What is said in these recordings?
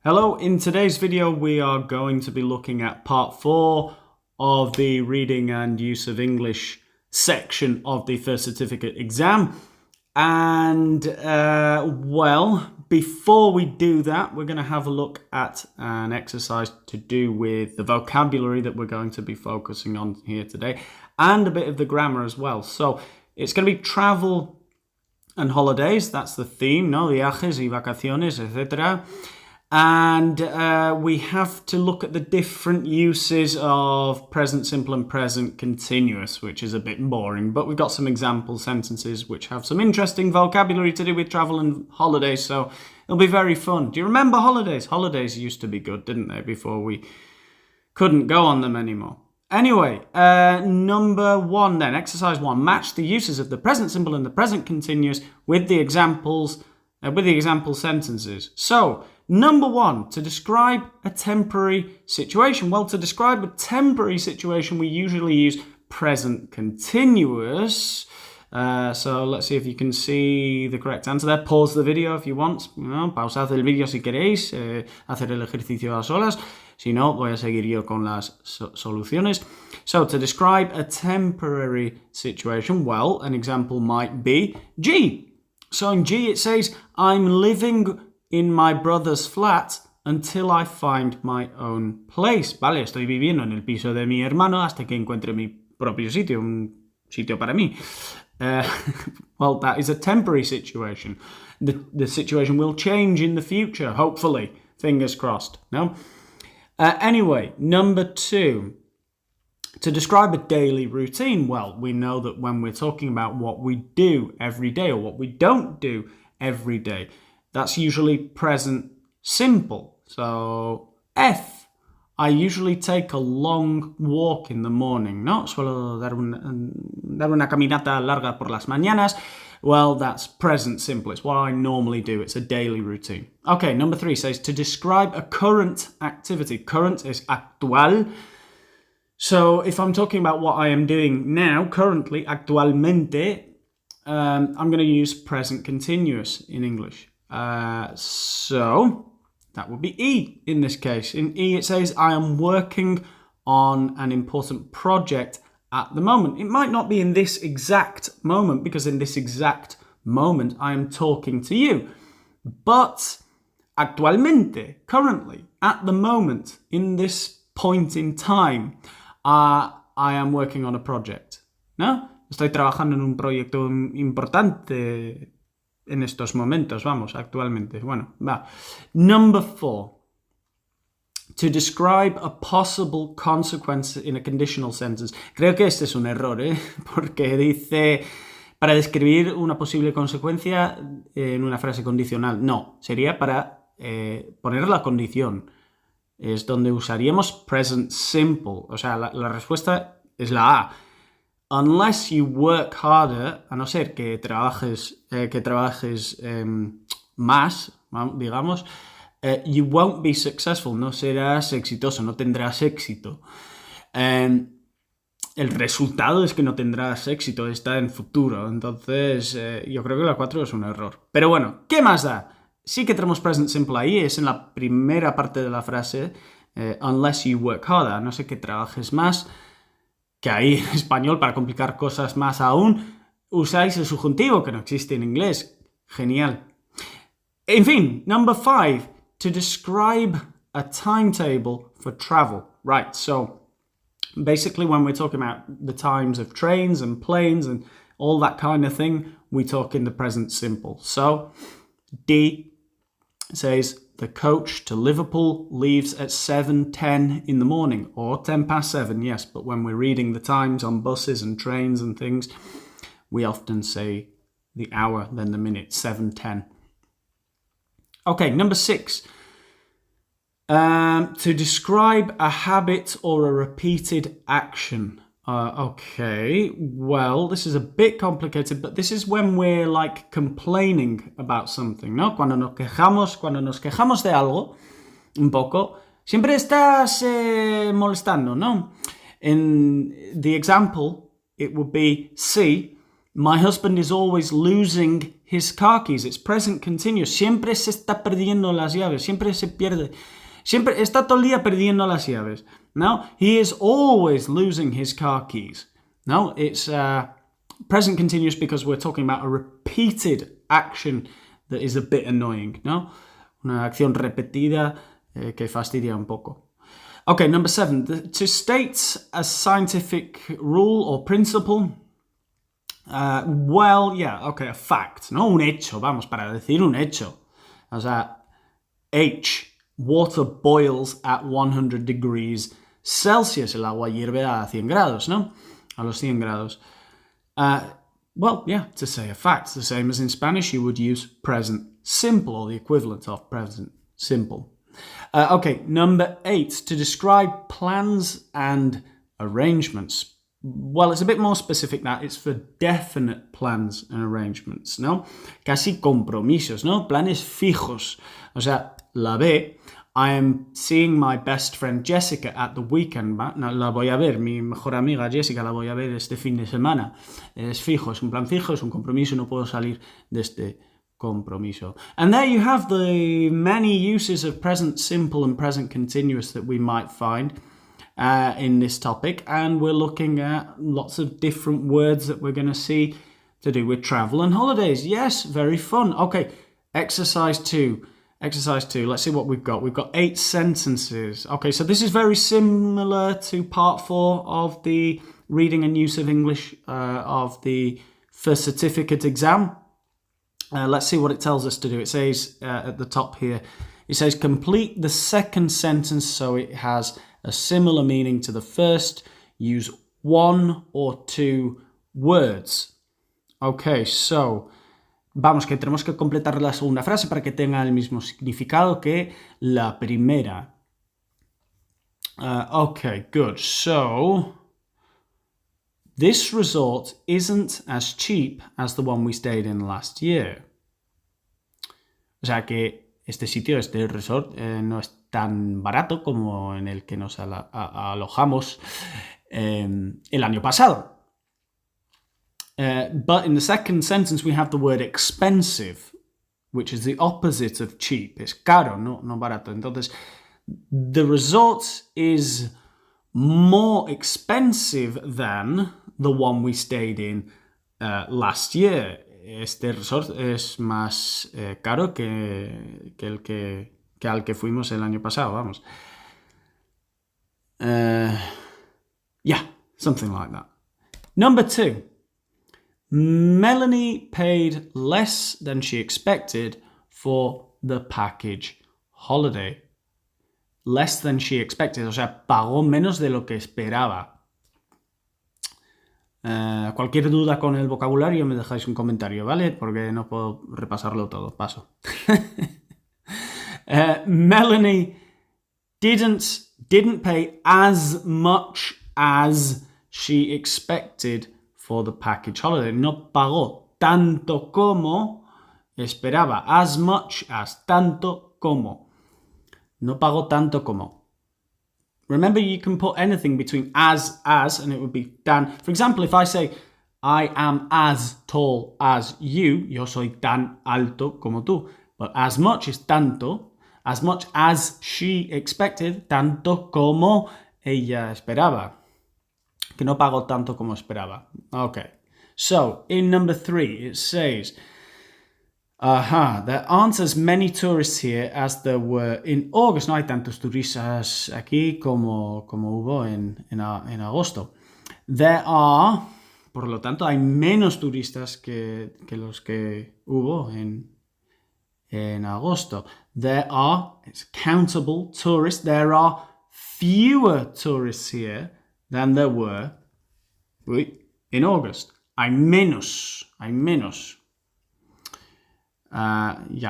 Hello, in today's video we are going to be looking at part 4 of the reading and use of English section of the first certificate exam. And well, before we do that, we're going to have a look at an exercise to do with the vocabulary that we're going to be focusing on here today, and a bit of the grammar as well. So it's going to be travel and holidays, that's the theme, no? Viajes y vacaciones, etc. And we have to look at the different uses of present simple and present continuous, which is a bit boring, but we've got some example sentences which have some interesting vocabulary to do with travel and holidays, so it'll be very fun. Do you remember holidays? Holidays used to be good, didn't they, before we couldn't go on them anymore. Anyway, number 1 then, exercise 1. Match the uses of the present simple and the present continuous with the examples, with the example sentences. So, number 1, to describe a temporary situation. Well, to describe a temporary situation, we usually use present continuous. So let's see if you can see the correct answer there. Pause the video if you want. Pausad el vídeo si queréis hacer el ejercicio a solas. Si no, voy a seguir yo con las soluciones. So, to describe a temporary situation, well, an example might be G. So in G it says, I'm living in my brother's flat until I find my own place. Vale, estoy viviendo en el piso de mi hermano hasta que encuentre mi propio sitio, un sitio para mí. Well, that is a temporary situation. The situation will change in the future, hopefully. Fingers crossed, no? Anyway, number 2. To describe a daily routine, well, we know that when we're talking about what we do every day or what we don't do every day, that's usually present simple. So, F. I usually take a long walk in the morning. No, suelo dar una caminata larga por las mañanas. Well, that's present simple. It's what I normally do. It's a daily routine. Okay, number 3 says to describe a current activity. Current is actual. So if I'm talking about what I am doing now, currently, actualmente, I'm going to use present continuous in English. So that would be E in this case. In E it says, I am working on an important project at the moment. It might not be in this exact moment, because in this exact moment I am talking to you. But actualmente, currently, at the moment, in this point in time, I am working on a project. ¿No? Estoy trabajando en un proyecto importante en estos momentos, vamos, actualmente. Bueno, va. Number 4. To describe a possible consequence in a conditional sentence. Creo que este es un error, porque dice para describir una posible consecuencia en una frase condicional. No, sería para poner la condición. Es donde usaríamos present simple. O sea, la respuesta es la A. Unless you work harder, a no ser que trabajes más, digamos, you won't be successful, no serás exitoso, no tendrás éxito. El resultado es que no tendrás éxito, está en futuro. Entonces, yo creo que la 4 es un error. Pero bueno, ¿qué más da? Sí que tenemos present simple ahí, es en la primera parte de la frase, unless you work harder, a no ser que trabajes más, que ahí en español, para complicar cosas más aún, usáis el subjuntivo, que no existe en inglés. Genial. En fin, number 5, to describe a timetable for travel. Right, so basically when we're talking about the times of trains and planes and all that kind of thing, we talk in the present simple. So, D says, the coach to Liverpool leaves at 7:10 in the morning, or 10 past 7, yes, but when we're reading the times on buses and trains and things, we often say the hour, then the minute, 7:10. Okay, number 6. To describe a habit or a repeated action. Okay, well, this is a bit complicated, but this is when we're like complaining about something, ¿no? Cuando nos quejamos de algo, un poco, siempre estás molestando, ¿no? In the example, it would be, C, my husband is always losing his car keys. It's present continuous. Siempre se está perdiendo las llaves. Siempre se pierde. Siempre está todo el día perdiendo las llaves. No, he is always losing his car keys. No, it's present continuous because we're talking about a repeated action that is a bit annoying. No, una acción repetida que fastidia un poco. Okay, number 7. To state a scientific rule or principle. Well, yeah, okay, a fact, no un hecho, vamos, para decir un hecho. O sea, H, water boils at 100 degrees Celsius. El agua hierve a 100 grados, ¿no? A los 100 grados. Well, yeah, to say a fact, the same as in Spanish, you would use present simple, or the equivalent of present simple. Okay, number 8, to describe plans and arrangements. Well, it's a bit more specific that it's for definite plans and arrangements, ¿no? Casi compromisos, ¿no? Planes fijos. O sea, la B, I am seeing my best friend Jessica at the weekend. No, la voy a ver, mi mejor amiga Jessica la voy a ver este fin de semana. Es fijo, es un plan fijo, es un compromiso, no puedo salir de este compromiso. And there you have the many uses of present simple and present continuous that we might find in this topic, and we're looking at lots of different words that we're going to see to do with travel and holidays. Yes, very fun. Okay, exercise 2. Exercise 2, let's see what we've got. We've got 8 sentences. Okay, so this is very similar to part 4 of the reading and use of English of the first certificate exam. Let's see what it tells us to do. It says at the top here, it says complete the second sentence so it has a similar meaning to the first. Use 1 or 2 words. Okay, so vamos, que tenemos que completar la segunda frase para que tenga el mismo significado que la primera. Okay, good. So this resort isn't as cheap as the one we stayed in last year. O sea que este sitio, este resort, no es tan barato como en el que nos alojamos el año pasado. But in the second sentence we have the word expensive, which is the opposite of cheap. Es caro, no barato. Entonces, the resort is more expensive than the one we stayed in last year. Este resort es más caro que al que fuimos el año pasado, vamos. Yeah, something like that. Number 2. Melanie paid less than she expected for the package holiday. Less than she expected, o sea, pagó menos de lo que esperaba. Cualquier duda con el vocabulario me dejáis un comentario, ¿vale? Porque no puedo repasarlo todo, paso. Melanie didn't pay as much as she expected for the package holiday. No pagó tanto como esperaba. As much as, tanto como. No pagó tanto como. Remember, you can put anything between as, and it would be tan. For example, if I say, I am as tall as you, yo soy tan alto como tú. But as much is tanto. As much as she expected, tanto como ella esperaba. Que no pagó tanto como esperaba. Okay. So, in number 3, it says, there aren't as many tourists here as there were in August. No hay tantos turistas aquí como hubo en agosto. There are, por lo tanto, hay menos turistas que los que hubo en agosto. There are, it's countable tourists, there are fewer tourists here than there were in August. Hay menos.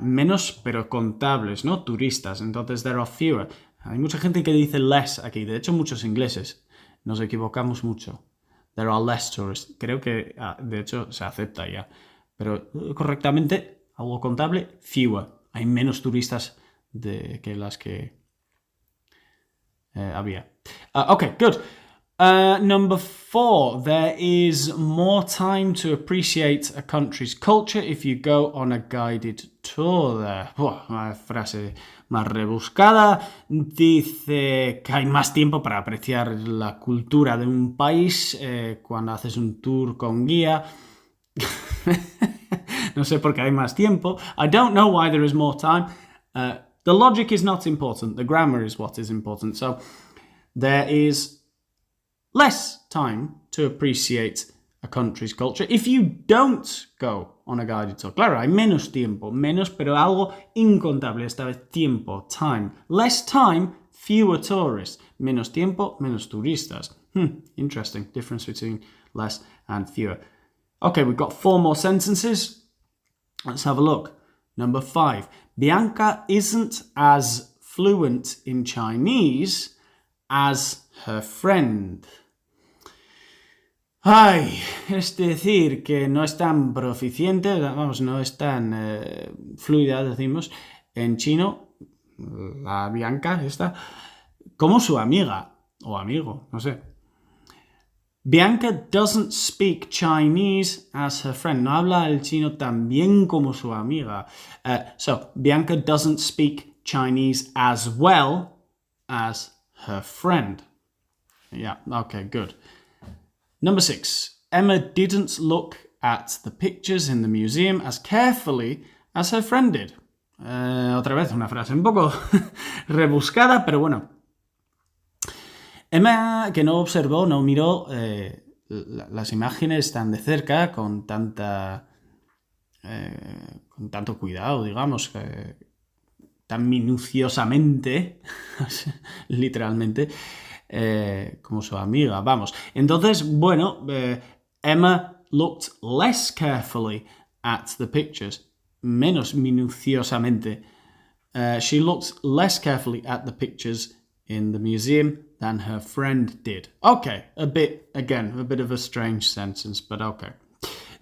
Menos, pero contables, ¿no? Turistas. Entonces, there are fewer. Hay mucha gente que dice less aquí. De hecho, muchos ingleses. Nos equivocamos mucho. There are less tourists. Creo que, de hecho, se acepta ya. Pero correctamente, algo contable, fewer. Hay menos turistas que las que había. Okay, good. Number 4, there is more time to appreciate a country's culture if you go on a guided tour there. Una frase más rebuscada. Dice que hay más tiempo para apreciar la cultura de un país cuando haces un tour con guía. No sé por qué hay más tiempo. I don't know why there is more time. The logic is not important. The grammar is what is important. So there is less time to appreciate a country's culture if you don't go on a guided tour. Claro, hay menos tiempo, menos, pero algo incontable esta vez, tiempo, time. Less time, fewer tourists. Menos tiempo, menos turistas. Interesting difference between less and fewer. Okay, we've got 4 more sentences. Let's have a look. Number 5. Bianca isn't as fluent in Chinese as her friend. Ay, es decir, que no es tan proficiente, vamos, no es tan fluida, decimos, en chino, la Bianca esta, como su amiga, o amigo, no sé. Bianca doesn't speak Chinese as her friend. No habla el chino tan bien como su amiga. So, Bianca doesn't speak Chinese as well as her friend. Yeah, okay, good. Number 6. Emma didn't look at the pictures in the museum as carefully as her friend did. Otra vez, una frase un poco rebuscada, pero bueno. Emma, que no observó, no miró las imágenes tan de cerca, con tanto cuidado, digamos, tan minuciosamente, literalmente, como su amiga, vamos. Entonces, bueno, Emma looked less carefully at the pictures, menos minuciosamente. She looked less carefully at the pictures in the museum than her friend did. Okay, a bit of a strange sentence, but okay.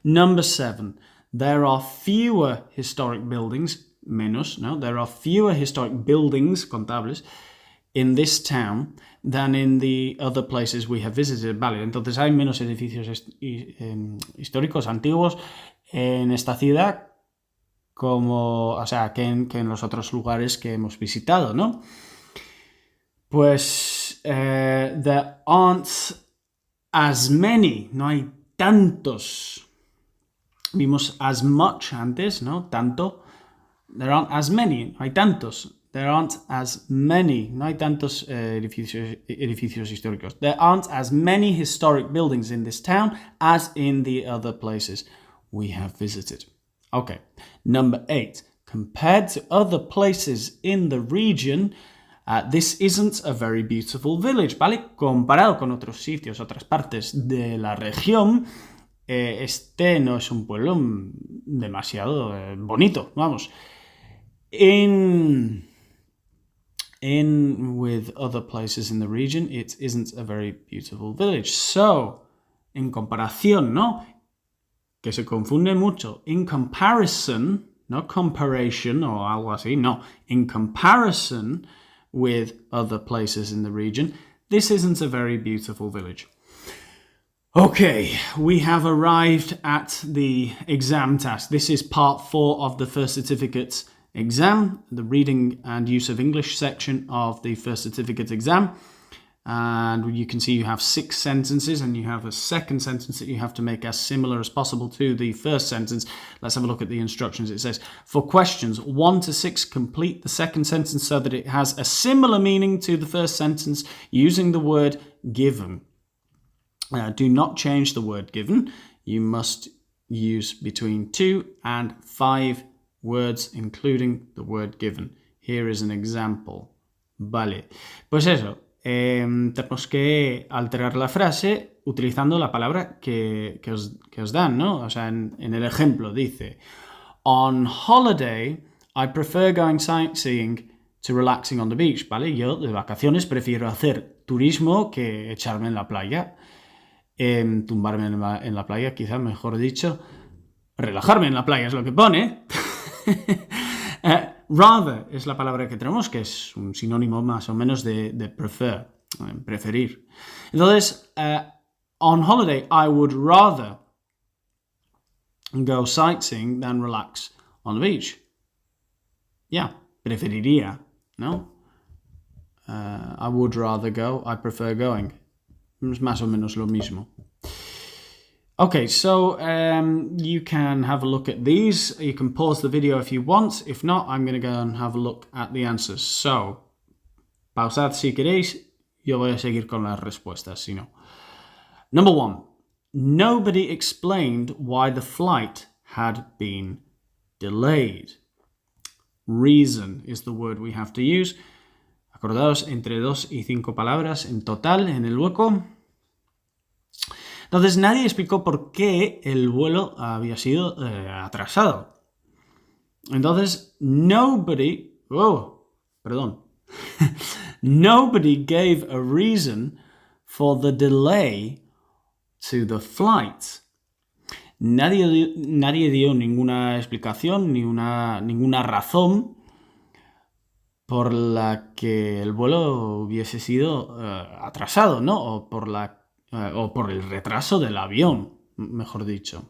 Number 7. There are fewer historic buildings, menos, no? There are fewer historic buildings, contables, in this town than in the other places we have visited. Vale, entonces hay menos edificios históricos antiguos en esta ciudad que en los otros lugares que hemos visitado, ¿no? Pues there aren't as many, no hay tantos. Vimos as much antes, ¿no? Tanto. There aren't as many, no hay tantos. There aren't as many, no hay tantos edificios históricos. There aren't as many historic buildings in this town as in the other places we have visited. Okay, number 8. Compared to other places in the region, this isn't a very beautiful village, ¿vale? Comparado con otros sitios, otras partes de la región, este no es un pueblo demasiado bonito, vamos. In with other places in the region, it isn't a very beautiful village. So, en comparación, ¿no? Que se confunde mucho. In comparison, no comparation o algo así, no. In comparison with other places in the region, this isn't a very beautiful village. Okay, we have arrived at the exam task. This is part 4 of the first certificate exam, the reading and use of English section of the first certificate exam. And you can see you have 6 sentences and you have a second sentence that you have to make as similar as possible to the first sentence. Let's have a look at the instructions. It says, for questions 1 to 6, complete the second sentence so that it has a similar meaning to the first sentence using the word given. Do not change the word given. You must use between 2 and 5 words, including the word given. Here is an example. Vale. Pues eso. Tenemos que alterar la frase utilizando la palabra que os dan, ¿no? O sea, en el ejemplo dice, on holiday, I prefer going sightseeing to relaxing on the beach, ¿vale? Yo de vacaciones prefiero hacer turismo que echarme en la playa, tumbarme en la playa, quizá mejor dicho, relajarme en la playa es lo que pone. Rather es la palabra que tenemos, que es un sinónimo más o menos de prefer. Preferir. Entonces, on holiday, I would rather go sightseeing than relax on the beach. Yeah, preferiría, ¿no? I would rather go, I prefer going. Es más o menos lo mismo. Okay, so you can have a look at these. You can pause the video if you want. If not, I'm going to go and have a look at the answers. So, pausad si queréis. Yo voy a seguir con las respuestas, si no. Number 1. Nobody explained why the flight had been delayed. Reason is the word we have to use. Acordaos, entre 2 y 5 palabras en total en el hueco. Entonces, nadie explicó por qué el vuelo había sido atrasado. Entonces, nobody gave a reason for the delay to the flight. Nadie dio ninguna explicación, ninguna razón por la que el vuelo hubiese sido atrasado, ¿no? O por el retraso del avión, mejor dicho.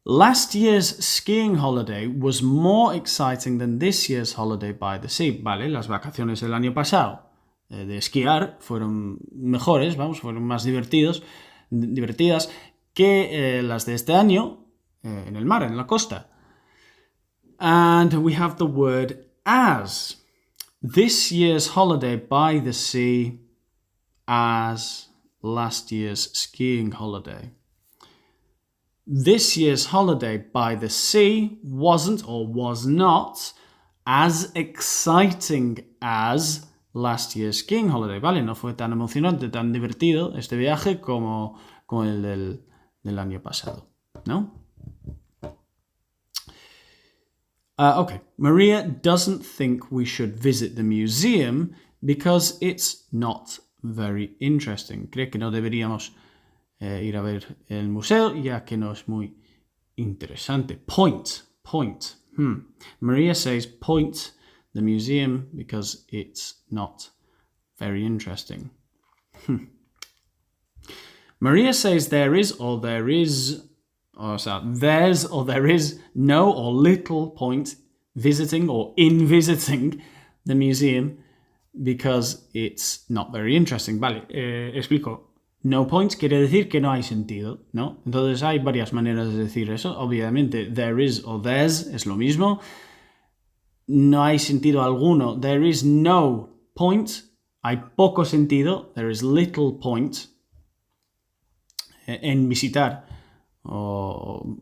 Last year's skiing holiday was more exciting than this year's holiday by the sea. Vale, las vacaciones del año pasado de esquiar fueron mejores, fueron más divertidas que las de este año en el mar, en la costa. And we have the word as. This year's holiday by the sea as last year's skiing holiday. This year's holiday by the sea wasn't or was not as exciting as last year's skiing holiday. Vale, no fue tan emocionante, tan divertido este viaje como el del año pasado, ¿no? Okay, Maria doesn't think we should visit the museum because it's not very interesting. Cree que no deberíamos ir a ver el museo ya que no es muy interesante. Point. Maria says point the museum because it's not very interesting. Maria says there's or there is no or little point visiting or in visiting the museum because it's not very interesting. Vale, explico. No point quiere decir que no hay sentido, ¿no? Entonces hay varias maneras de decir eso. Obviamente, there is o there's es lo mismo. No hay sentido alguno. There is no point. Hay poco sentido. There is little point en visitar. O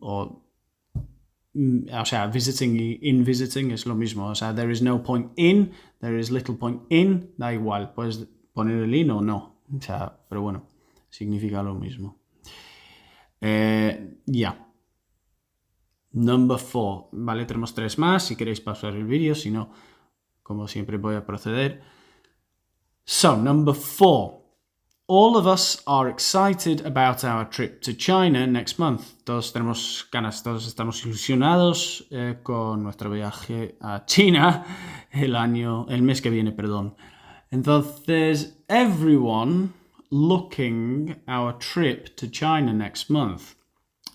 sea, visiting y in visiting es lo mismo. O sea, there is no point in, there is little point in, da igual. Puedes poner el in o no. O sea, pero bueno, significa lo mismo. Number 4. Vale, tenemos 3 más. Si queréis pausar el vídeo, si no, como siempre voy a proceder. So, number 4. All of us are excited about our trip to China next month. Todos tenemos ganas, todos estamos ilusionados con nuestro viaje a China el mes que viene, perdón. Entonces, everyone looking our trip to China next month.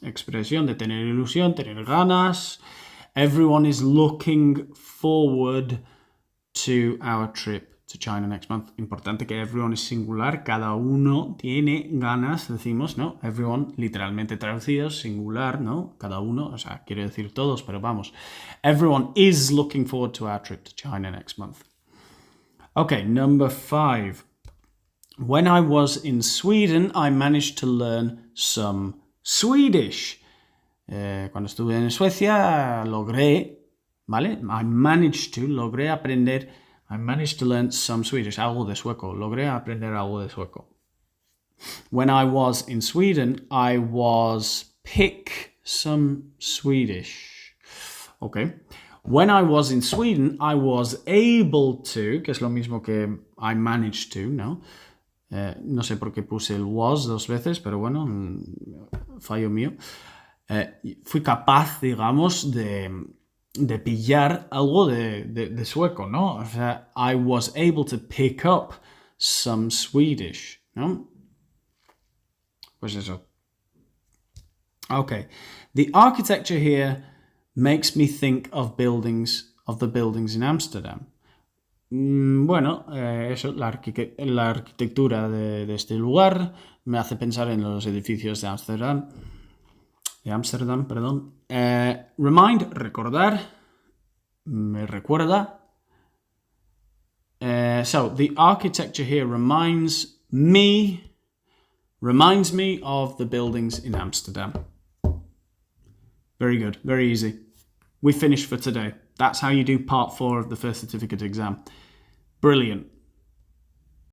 Expresión de tener ilusión, tener ganas. Everyone is looking forward to our trip to China next month. Importante que everyone es singular, cada uno tiene ganas, decimos, ¿no? Everyone, literalmente traducido, singular, ¿no? Cada uno, o sea, quiere decir todos, pero vamos. Everyone is looking forward to our trip to China next month. Okay, number 5. When I was in Sweden, I managed to learn some Swedish. Cuando estuve en Suecia, logré, ¿vale? Logré aprender. I managed to learn some Swedish, algo de sueco. Logré aprender algo de sueco. When I was in Sweden, I was pick some Swedish. Okay. When I was in Sweden, I was able to, que es lo mismo que I managed to, ¿no? No sé por qué puse el was 2 veces, pero bueno, fallo mío. Fui capaz, digamos, de de pillar algo de sueco, ¿no? O sea, I was able to pick up some Swedish, ¿no? Pues eso. Okay. The architecture here makes me think of the buildings in Amsterdam. Bueno, eso, la arquitectura de este lugar me hace pensar en los edificios de Ámsterdam. Perdón. Remind, recordar. Me recuerda. So, the architecture here reminds me of the buildings in Amsterdam. Very good, very easy. We finished for today. That's how you do part 4 of the first certificate exam. Brilliant.